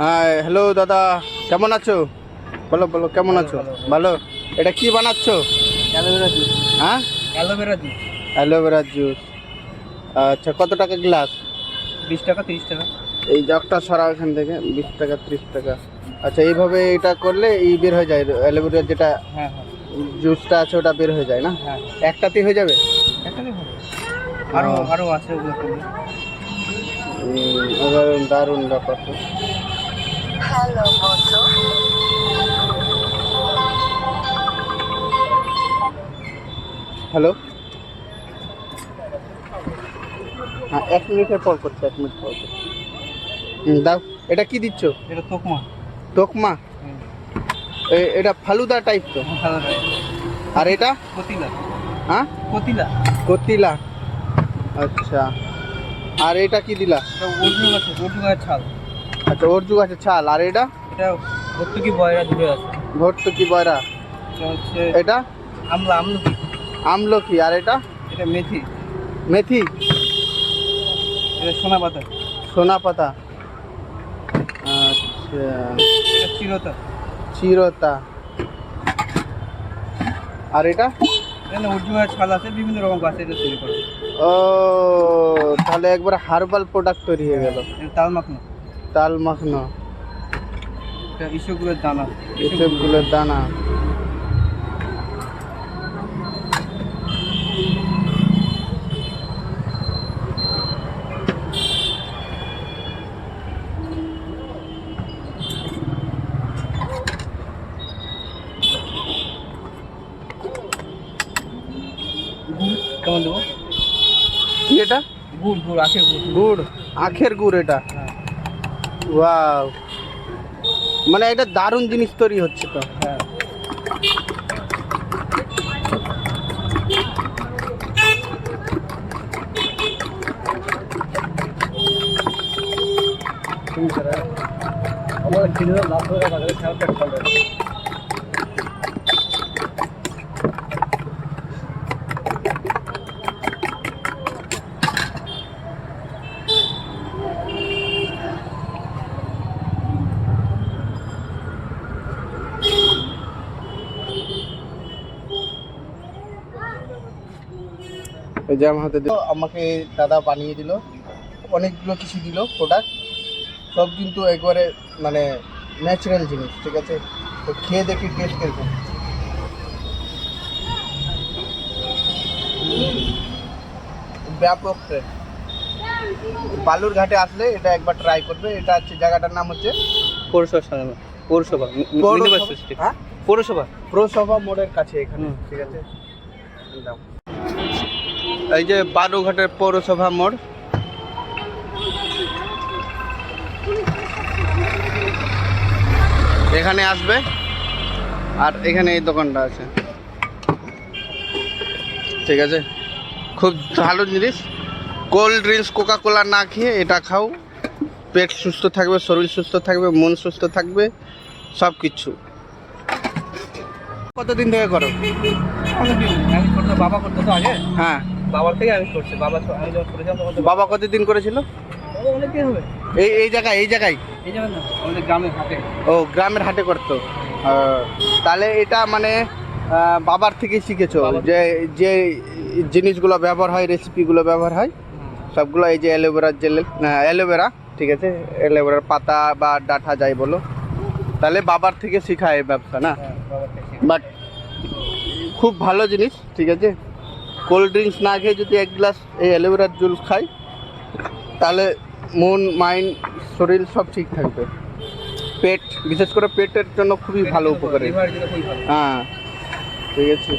হ্যাঁ হ্যালো দাদা, কেমন আছো? বলো বলো, কেমন আছো? ভালো। এটা কি বানাচ্ছো? Aloe vera juice. হ্যাঁ, অ্যালোভেরা জুস অ্যালোভেরা জুস। আচ্ছা, কত টাকা গ্লাস? 20 টাকা 30 টাকা। এই জগটা সরা এখান থেকে, 20 টাকা 30 টাকা। আচ্ছা, এইভাবে এটা করলে এই বের হয়ে যায়, অ্যালোভেরার যেটা হ্যাঁ হ্যাঁ জুসটা আছে ওটা বের হয়ে যায় না? হ্যাঁ, একটাতেই হয়ে যাবে? একটাই হবে। আরো আছে ওগুলো করলে। এবার দারুণ ব্যাপার তো। হ্যালো, হ্যাঁ 1 মিনিটের পর করছি, 1 মিনিট পর করছি। দাও। এটা কি দিচ্ছ? এটা তোকমা। তোকমা? এটা ফালুদা টাইপ তো। ভালো লাগে। আর এটা? কতিলা। হ্যাঁ, কতিলা। কতিলা। আচ্ছা, আর এটা কি দিলা? এটা অর্জুন গাছের ছাল। আচ্ছা, অর্জু গাছের ছাল। আর এটা? এটা ভর্তুকি বয়রা দূরে আছে। ভর্তুকি বয়রা। এটা হচ্ছে এটা আমলকি। আমলকি। আর এটা? এটা মেথি। মেথি। এটা সোনা পাতা। সোনা পাতা। আচ্ছা, এটা চিরতা। চিরতা। আর এটা? এখানে অর্জুন গাছের ছাল আছে, বিভিন্ন রকম গাছে এটা তৈরি করে। ও, তাহলে একবার হার্বাল প্রোডাক্ট তৈরি হয়ে গেল। এটা তাল মাখনো। তাল মাখনো। এটা ইসবগুলোর দানা। এসবগুলোর দানা। গুড় কেমন দেবো? কি এটা? গুড় আখের গুড়। গুড়, আখের গুড় এটা। হ্যাঁ ওয়াও, মানে এটা দারুণ জিনিস তৈরি হচ্ছে তো। হ্যাঁ। আমার কিনে লাভ হয়ে বাজারে খেয়াল করতে হবে। এই যে আমার হাতে আমাকে দাদা বানিয়ে দিল, অনেকগুলো কিছু দিল প্রোডাক্ট, সব কিন্তু একবারে মানে ন্যাচারাল জিনিস। ঠিক আছে, তো খেয়ে দেখি টেস্ট কিরকম। ব্যাপক টেস্ট। বালুর ঘাটে আসলে এটা একবার ট্রাই করবে। এটা হচ্ছে, জায়গাটার নাম হচ্ছে পৌরসভা। হ্যাঁ, পৌরসভা। পুরসভা মোড়ের কাছে এখানে। ঠিক আছে, দাও। এই যে বালুরঘাটের পৌরসভা মোড়। এখানে আসবে, আর এখানে এই দোকানটা আছে। ঠিক আছে, খুব ভালো জিনিস। কোল্ড ড্রিঙ্কস, কোকা কোলা না খেয়ে এটা খাও, পেট সুস্থ থাকবে, শরীর সুস্থ থাকবে, মন সুস্থ থাকবে, সব কিছু। কতদিন থেকে করো? আমি করতো, বাবা করতো তো আগে। হ্যাঁ, বাবার থেকে আমি করছি। আমি যখন করেছিলাম তখন তো বাবা কতদিন করেছিল? বাবা অনেকদিন হবে। এই জায়গায় এই যাবেন না, আমাদের গ্রামের হাটে। ও, গ্রামের হাটে করতো। তাহলে এটা মানে বাবার থেকে শিখেছো যে যে জিনিসগুলো ব্যবহার হয়, রেসিপিগুলো ব্যবহার হয় সবগুলো। এই যে অ্যালোভেরার জেল, অ্যালোভেরা, ঠিক আছে, অ্যালোভেরার পাতা বা ডাঁটা যাই বলো, তাহলে বাবার থেকে শেখায় এই ব্যবসা না? হ্যাঁ, বাবার থেকে। বাট খুব ভালো জিনিস। ঠিক আছে, কোল্ড ড্রিঙ্কস না খেয়ে যদি 1 গ্লাস এই অ্যালোভেরার জুস খাই, তাহলে মন, মাইন্ড, শরীর সব ঠিক থাকবে। পেট, বিশেষ করে পেটের জন্য খুবই ভালো উপকারী। লিভারের জন্য খুবই ভালো। হ্যাঁ, ঠিক আছে।